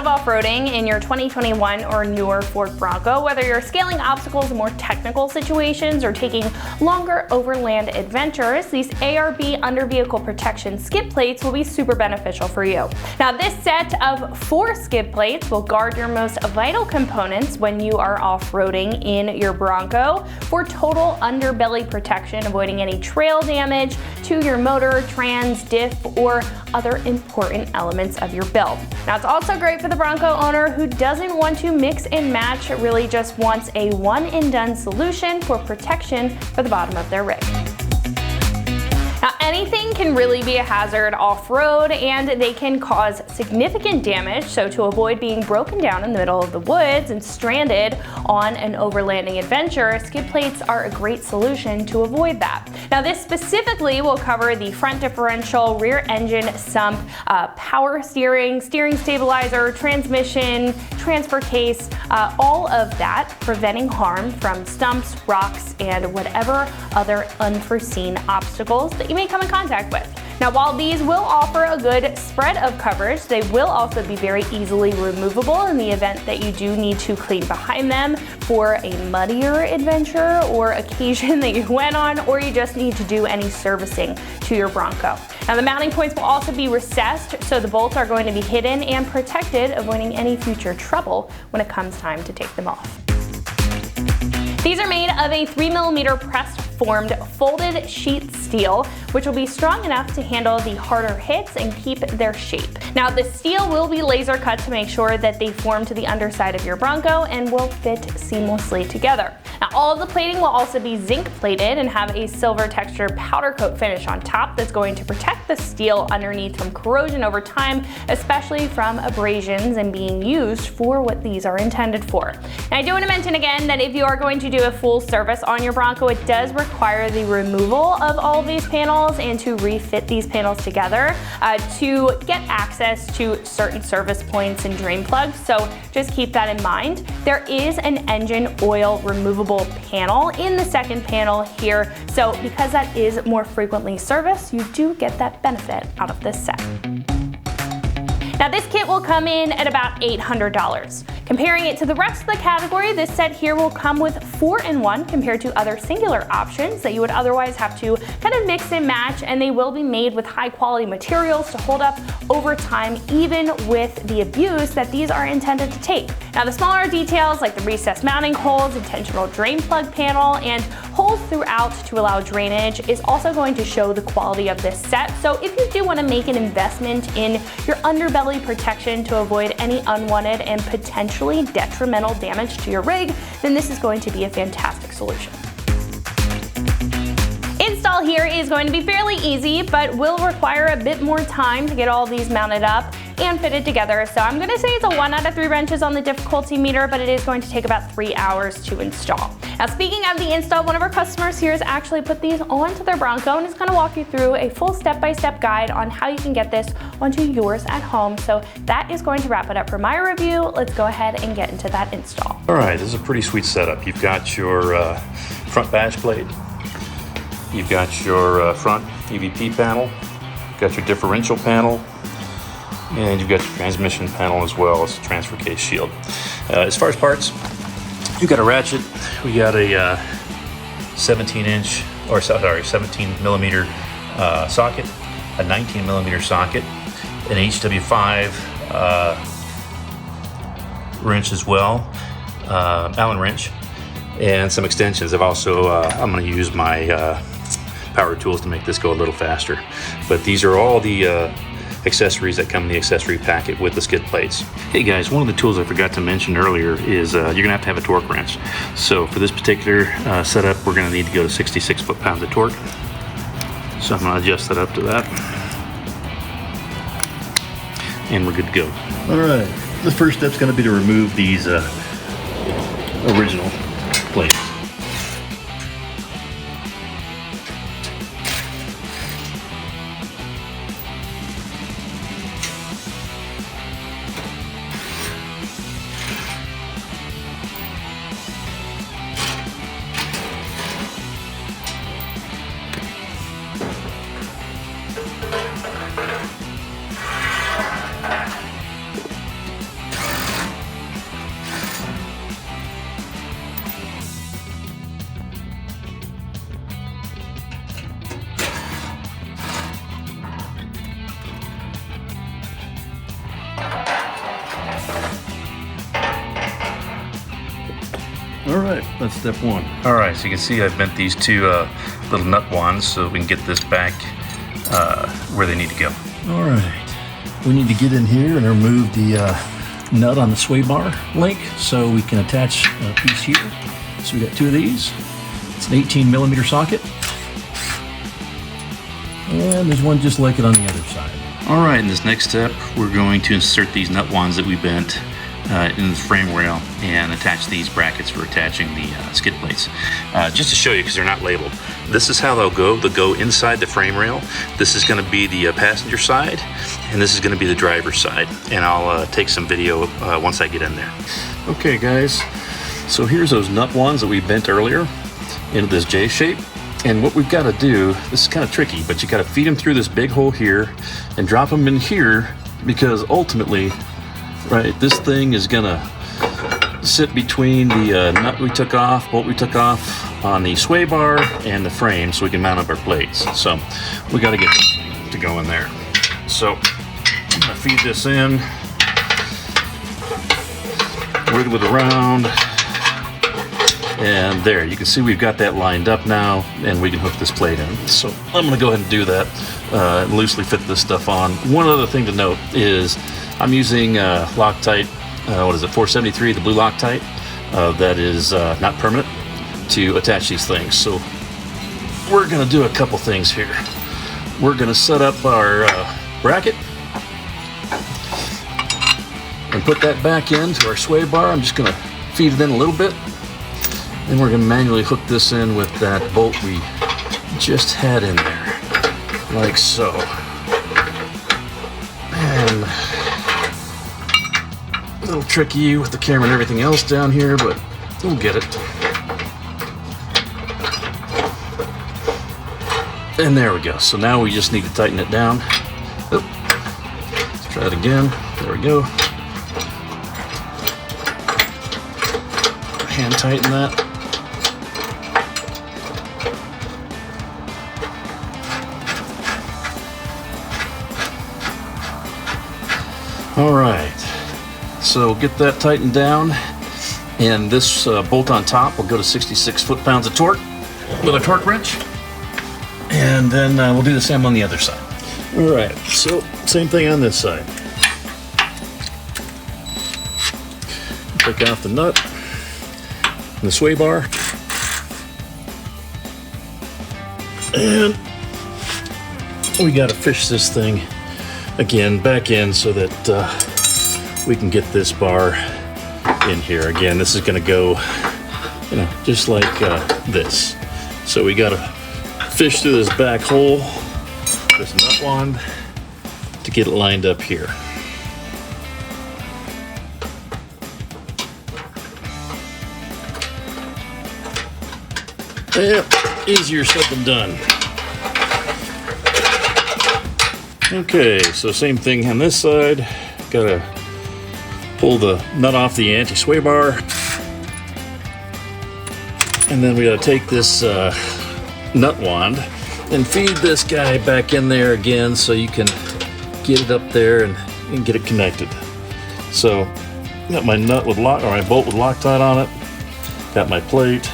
of off-roading in your 2021 or newer Ford Bronco, whether you're scaling obstacles in more technical situations or taking longer overland adventures, these ARB under vehicle protection skid plates will be super beneficial for you. Now, this set of 4 skid plates will guard your most vital components when you are off-roading in your Bronco for total underbelly protection, avoiding any trail damage to your motor, trans, diff, or other important elements of your build. Now, it's also great for the Bronco owner who doesn't want to mix and match, really just wants a one-and-done solution for protection for the bottom of their rig. Now, anything can really be a hazard off-road, and they can cause significant damage, so to avoid being broken down in the middle of the woods and stranded on an overlanding adventure, skid plates are a great solution to avoid that. Now, this specifically will cover the front differential, rear engine sump, power steering, steering stabilizer, transmission, transfer case, all of that, preventing harm from stumps, rocks, and whatever other unforeseen obstacles that you may come in contact with. Now, while these will offer a good spread of coverage, they will also be very easily removable in the event that you do need to clean behind them for a muddier adventure or occasion that you went on, or you just need to do any servicing to your Bronco. Now, the mounting points will also be recessed, so the bolts are going to be hidden and protected, avoiding any future trouble when it comes time to take them off. These are made of a 3mm pressed formed folded sheet steel, which will be strong enough to handle the harder hits and keep their shape. Now, the steel will be laser cut to make sure that they form to the underside of your Bronco and will fit seamlessly together. Now, all of the plating will also be zinc plated and have a silver textured powder coat finish on top that's going to protect the steel underneath from corrosion over time, especially from abrasions, and being used for what these are intended for. Now, I do want to mention again that if you are going to do a full service on your Bronco, it does require the removal of all of these panels and to refit these panels together to get access to certain service points and drain plugs, so just keep that in mind. There is an engine oil removable panel in the second panel here, so because that is more frequently serviced, you do get that benefit out of this set. Now, this kit will come in at about $800. Comparing it to the rest of the category, this set here will come with 4-in-1 compared to other singular options that you would otherwise have to kind of mix and match, and they will be made with high quality materials to hold up over time, even with the abuse that these are intended to take. Now, the smaller details like the recessed mounting holes, intentional drain plug panel, and holes throughout to allow drainage is also going to show the quality of this set. So if you do want to make an investment in your underbelly protection to avoid any unwanted and potentially detrimental damage to your rig, then this is going to be a fantastic solution. Install here is going to be fairly easy, but will require a bit more time to get all these mounted up and fitted together. So I'm gonna say it's a 1 out of 3 wrenches on the difficulty meter, but it is going to take about 3 hours to install. Now, speaking of the install, one of our customers here has actually put these onto their Bronco and is gonna walk you through a full step-by-step guide on how you can get this onto yours at home. So that is going to wrap it up for my review. Let's go ahead and get into that install. All right, this is a pretty sweet setup. You've got your front bash plate. You've got your front EVP panel. You've got your differential panel. And you've got your transmission panel as well as a transfer case shield. As far as parts, you've got a ratchet. We got a 17 millimeter socket, a 19 millimeter socket, an HW5 wrench as well, Allen wrench, and some extensions. I've also, I'm gonna use my power tools to make this go a little faster. But these are all the accessories that come in the accessory packet with the skid plates. Hey guys, one of the tools I forgot to mention earlier is you're gonna have to have a torque wrench. So for this particular setup, we're gonna need to go to 66 foot-pounds of torque. So I'm gonna adjust that up to that. And we're good to go. All right, the first step's gonna be to remove these original plates. That's step one. All right, so you can see I've bent these two little nut wands so we can get this back where they need to go. All right, we need to get in here and remove the nut on the sway bar link so we can attach a piece here. So we got two of these. It's an 18mm socket. And there's one just like it on the other side. All right, in this next step, we're going to insert these nut wands that we bent in the frame rail and attach these brackets for attaching the skid plates. Just to show you, because they're not labeled, this is how they'll go. They'll go inside the frame rail. This is going to be the passenger side, and this is going to be the driver's side. And I'll take some video once I get in there. Okay, guys, so here's those nut wands that we bent earlier into this J shape. And what we've got to do, this is kind of tricky, but you got to feed them through this big hole here and drop them in here, because ultimately, right, this thing is gonna sit between the nut we took off, bolt we took off on the sway bar and the frame so we can mount up our plates. So we got to get this thing to go in there. So I'm gonna feed this in, wiggle it around, and there, you can see we've got that lined up now, and we can hook this plate in. So I'm gonna go ahead and do that, and loosely fit this stuff on. One other thing to note is I'm using Loctite, what is it, 473, the blue Loctite, that is not permanent, to attach these things. So we're gonna do a couple things here. We're gonna set up our bracket and put that back into our sway bar. I'm just gonna feed it in a little bit. And we're gonna manually hook this in with that bolt we just had in there, like so. And a little tricky with the camera and everything else down here, but we'll get it. And there we go. So now we just need to tighten it down. Oop. Let's try it again. There we go. Hand tighten that. All right, so get that tightened down, and this bolt on top will go to 66 foot-pounds of torque with a torque wrench, and then we'll do the same on the other side. All right, so same thing on this side. Take off the nut and the sway bar, and we got to fish this thing again back in so that we can get this bar in here. Again, this is going to go, you know, just like this. So we got to fish through this back hole, this nut wand, to get it lined up here. Yeah, easier said than done. Okay, so same thing on this side. Gotta pull the nut off the anti-sway bar. And then we gotta take this nut wand and feed this guy back in there again so you can get it up there and get it connected. So, got my nut with lock, or my bolt with Loctite on it. Got my plate.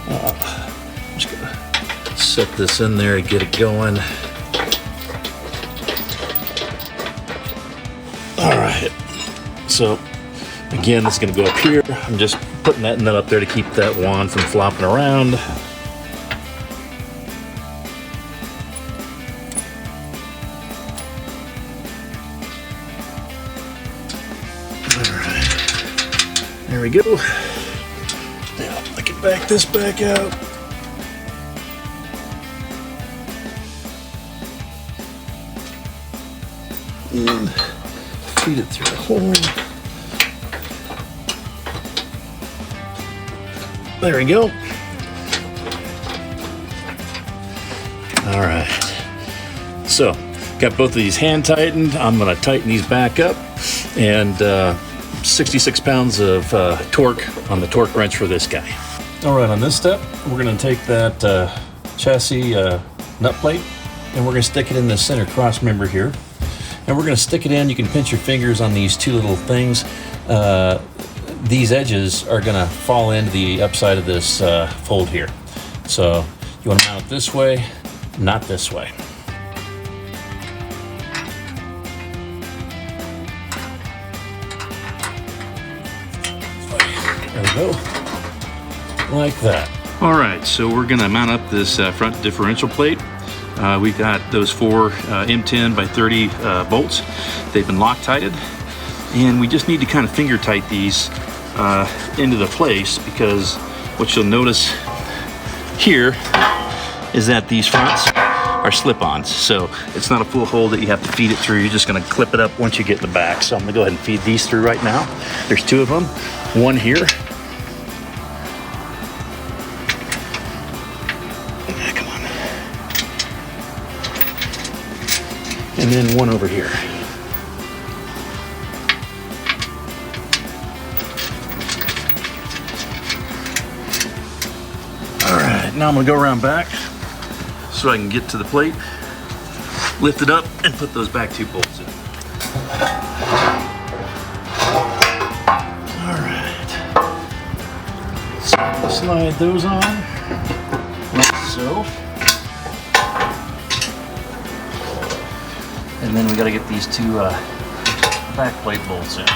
I'm just gonna set this in there and get it going. All right, so again, it's gonna go up here. I'm just putting that nut up there to keep that wand from flopping around. All right, there we go. Now I can back this back out. And feed it through the hole. There we go. All right. So, got both of these hand tightened. I'm going to tighten these back up, and 66 pounds of torque on the torque wrench for this guy. All right, on this step, we're going to take that chassis nut plate, and we're going to stick it in the center cross member here. And we're going to stick it in. You can pinch your fingers on these two little things. these edges are gonna fall into the upside of this fold here. So you wanna mount it this way, not this way. There we go, like that. All right, so we're gonna mount up this front differential plate. We've got those 4 M10 by 30 bolts. They've been Loctited, and we just need to kind of finger tight these into the place, because what you'll notice here is that these fronts are slip-ons. So it's not a full hole that you have to feed it through. You're just gonna clip it up once you get in the back. So I'm gonna go ahead and feed these through right now. There's 2 of them, one here. Come on. And then one over here. All right, now I'm gonna go around back so I can get to the plate, lift it up, and put those back 2 bolts in. All right, so slide those on, like so. And then we gotta get these 2 back plate bolts in.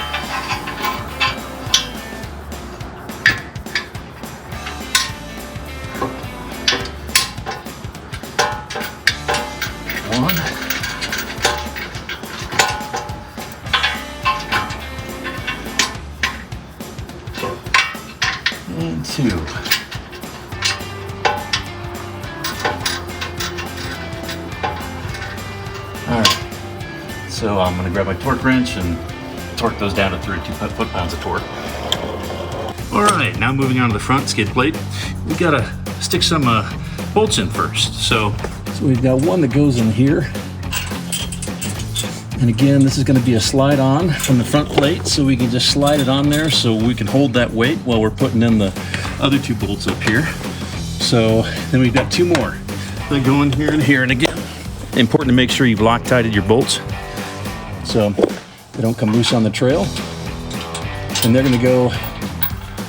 One. And 2. All right. So I'm gonna grab my torque wrench and torque those down to 32 foot-pounds of torque. All right, now moving on to the front skid plate, we gotta stick some bolts in first. So we've got one that goes in here. And again, this is gonna be a slide on from the front plate, so we can just slide it on there so we can hold that weight while we're putting in the other 2 bolts up here. So then we've got 2 more that go in here and here. And again, important to make sure you've Loctited your bolts so they don't come loose on the trail. And they're gonna go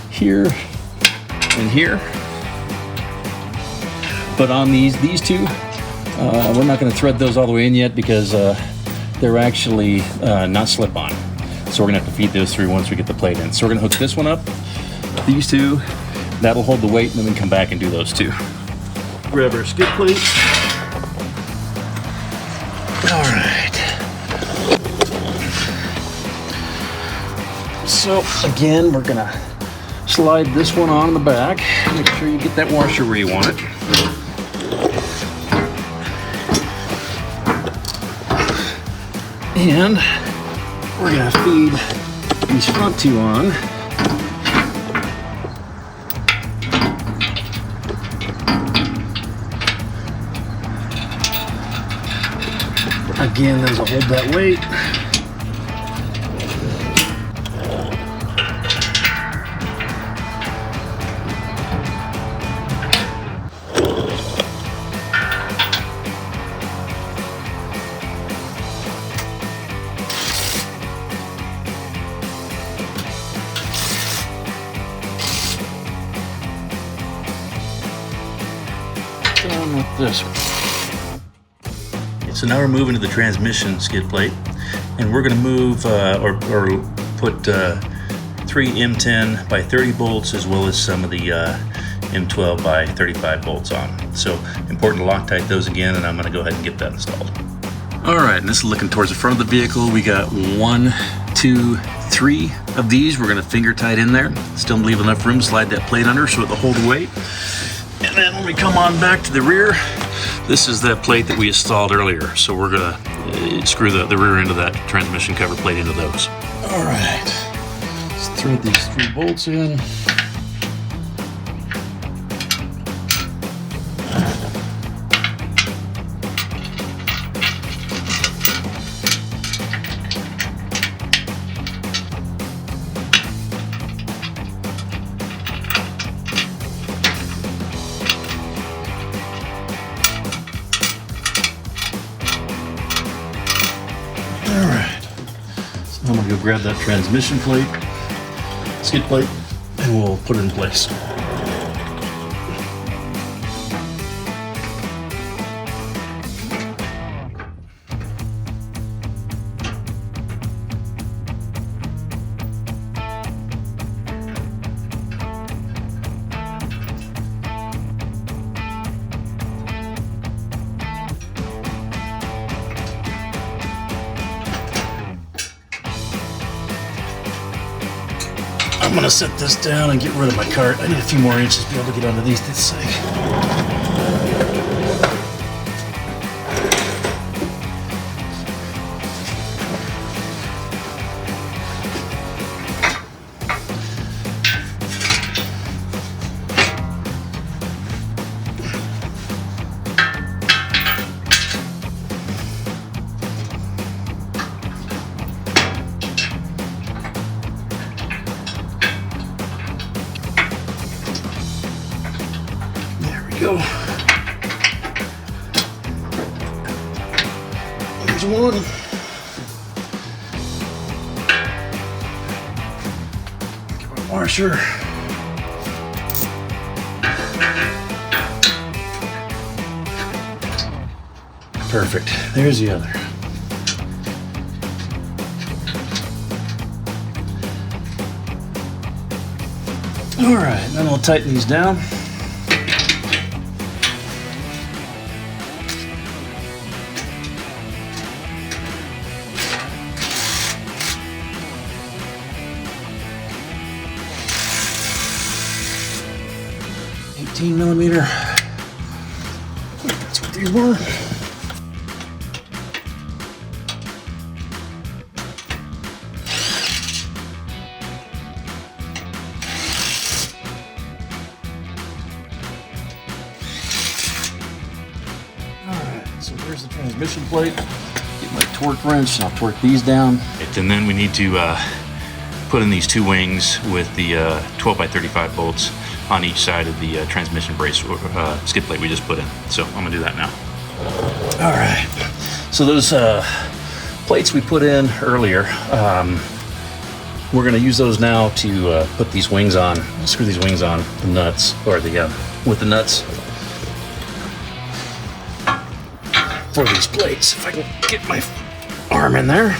here and here. But on these 2, we're not gonna thread those all the way in yet because they're actually not slip-on. So we're gonna have to feed those through once we get the plate in. So we're gonna hook this one up, these 2, that'll hold the weight, and then we can come back and do those 2. Grab our skid plate. All right. So again, we're gonna slide this one on in the back. Make sure you get that washer where you want it. And we're gonna feed these front 2 on. Again, those will hold that weight. Done with this one. So now we're moving to the transmission skid plate, and we're going to move or put 3 M10 by 30 bolts as well as some of the M12 by 35 bolts on. So important to Loctite those again, and I'm going to go ahead and get that installed. All right, and this is looking towards the front of the vehicle. We got 1, 2, 3 of these. We're going to finger tight in there. Still leave enough room to slide that plate under so it'll hold the weight. And then when we come on back to the rear, this is that plate that we installed earlier. So we're gonna screw the rear end of that transmission cover plate into those. All right, let's thread these 3 bolts in. All right, so I'm gonna go grab that transmission plate, skid plate, and we'll put it in place. I'm gonna set this down and get rid of my cart. I need a few more inches to be able to get underneath this thing. Go. There's one. Get my washer. Perfect. There's the other. All right, then we'll tighten these down. $18mm. That's what these were. Alright, so here's the transmission plate. Get my torque wrench and I'll torque these down. And then we need to put in these two wings with the 12x35 bolts on each side of the transmission brace skid plate we just put in. So I'm gonna do that now. All right, so those plates we put in earlier, we're gonna use those now to put these wings on, screw these wings on the nuts, or the with the nuts for these plates. If I can get my arm in there.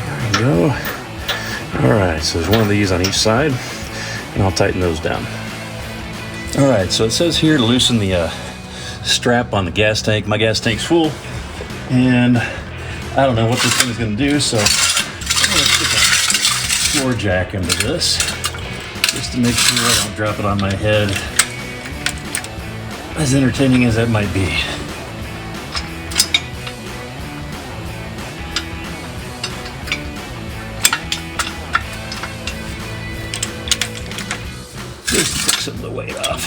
There we go. All right, so there's one of these on each side, and I'll tighten those down. All right, so it says here to loosen the strap on the gas tank. My gas tank's full, and I don't know what this thing's gonna do, so I'm gonna stick a floor jack into this, just to make sure I don't drop it on my head, as entertaining as that might be. Just to take some of the weight off.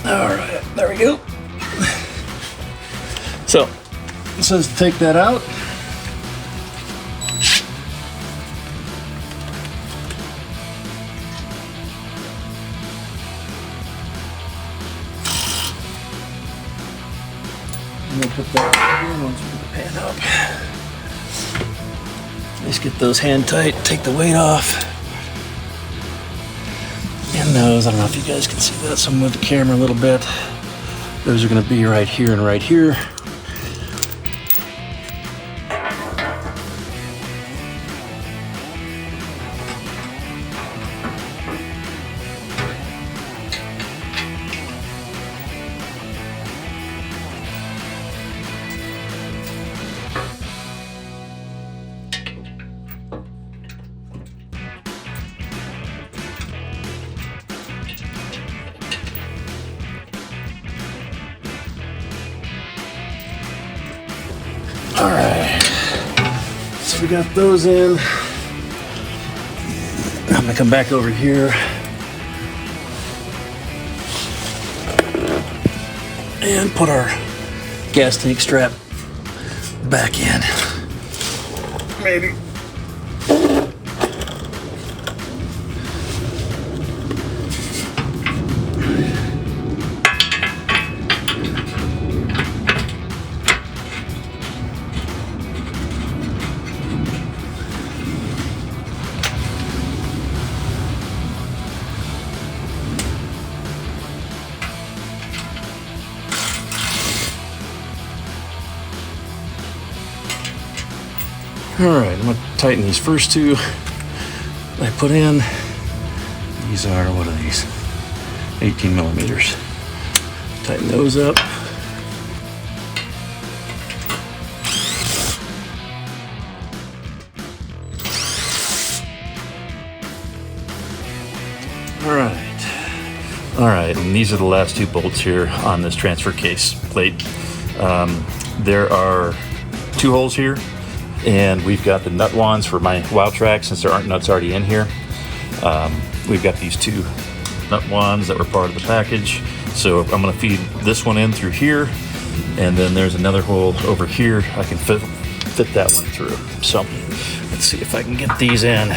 All right, there we go. So, it says to take that out. We'll put that in once we get the pan up. Just get those hand tight, take the weight off. And those, I don't know if you guys can see that, so I'm gonna move the camera a little bit. Those are gonna be right here and right here. All right, so we got those in. I'm gonna come back over here and put our gas tank strap back in. Maybe. All right, I'm gonna tighten these first two I put in. These are, what are these? 18 millimeters. Tighten those up. All right, and these are the last two bolts here on this transfer case plate. There are two holes here, and we've got the nut wands for my Wildtrak since there aren't nuts already in here. We've got these two nut wands that were part of the package. So I'm gonna feed this one in through here, and then there's another hole over here. I can fit that one through. So let's see if I can get these in.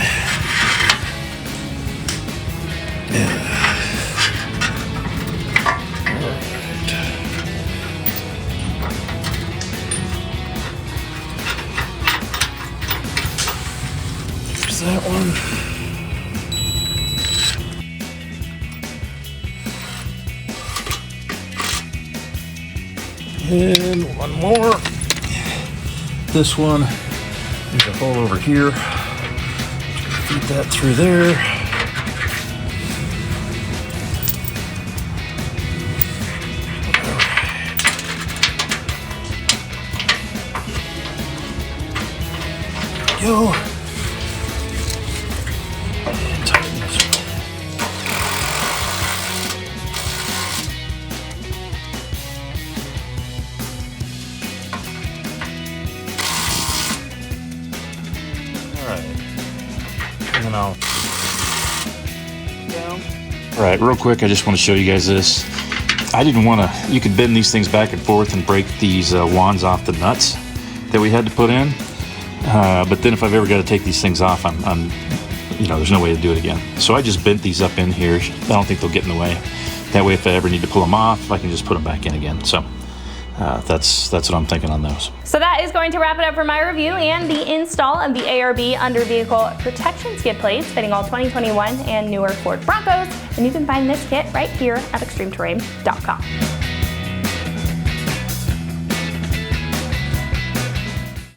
That one. And one more. This one, there's a hole over here. Feed that through there. There we go. All right, real quick, I just want to show you guys this. I didn't want to, you could bend these things back and forth and break these wands off the nuts that we had to put in. But then if I've ever got to take these things off, you know, there's no way to do it again. So I just bent these up in here. I don't think they'll get in the way. That way, if I ever need to pull them off, I can just put them back in again. So that's what I'm thinking on those. So that is going to wrap it up for my review and the install of the ARB under vehicle protection skid plates fitting all 2021 and newer Ford Broncos. And you can find this kit right here at extremeterrain.com.